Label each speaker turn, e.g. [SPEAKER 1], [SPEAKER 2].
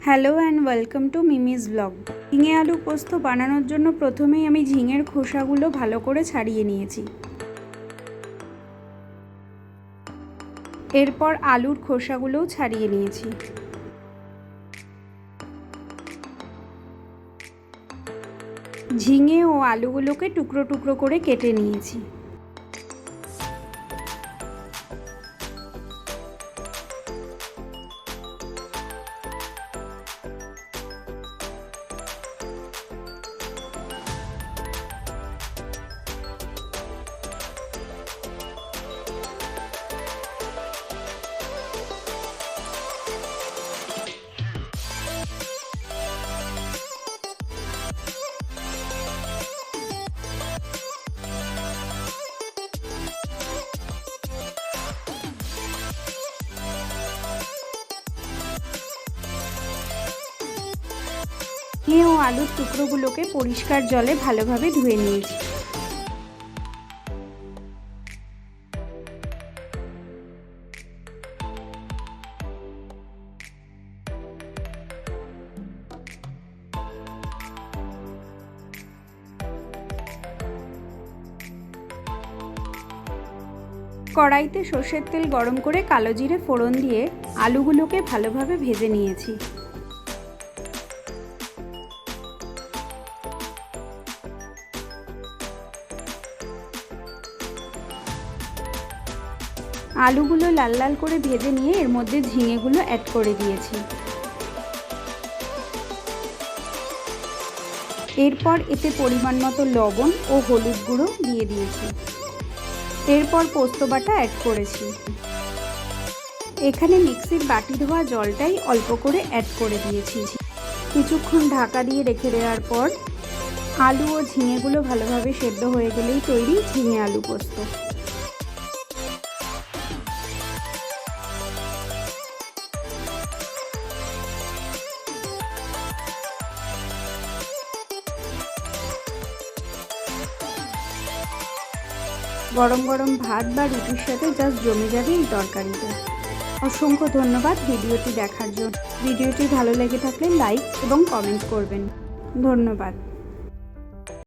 [SPEAKER 1] Hello and welcome to Mimi's blog. ঝিঙে আলু পোস্ত বানানোর জন্য প্রথমেই আমি ঝিঙের খোসাগুলো ভালো করে ছাড়িয়ে নিয়েছি। এরপর আলুর খোসাগুলোও ছাড়িয়ে নিয়েছি। ঝিঙে ও আলুগুলোকে টুকরো টুকরো করে কেটে নিয়েছি। ঝিঙে ও আলুর টুকরোগুলোকে পরিষ্কার জলে ভালোভাবে ধুয়ে নিয়েছি। কড়াইতে সর্ষের তেল গরম করে কালো জিরে ফোড়ন দিয়ে আলুগুলোকে ভালোভাবে ভেজে নিয়েছি। আলুগুলো লাল লাল করে ভেজে নিয়ে এর মধ্যে ঝিঙেগুলো অ্যাড করে দিয়েছি। এরপর এতে পরিমাণ মতো লবণ ও হলুদ গুঁড়ো দিয়ে দিয়েছি। এরপর পোস্ত বাটা অ্যাড করেছি। এখানে মিক্সির বাটি ধোয়া জলটাই অল্প করে অ্যাড করে দিয়েছি। কিছুক্ষণ ঢাকা দিয়ে রেখে দেওয়ার পর আলু ও ঝিঙেগুলো ভালোভাবে সেদ্ধ হয়ে গেলেই তৈরি ঝিঙে আলু পোস্ত। গরম গরম ভাত বা রুটির সাথে জাস্ট জমে যাবে এই তরকারিটা। অসংখ্য ধন্যবাদ ভিডিওটি দেখার জন্য। ভিডিওটি ভালো লেগে থাকলে লাইক এবং কমেন্ট করবেন। ধন্যবাদ।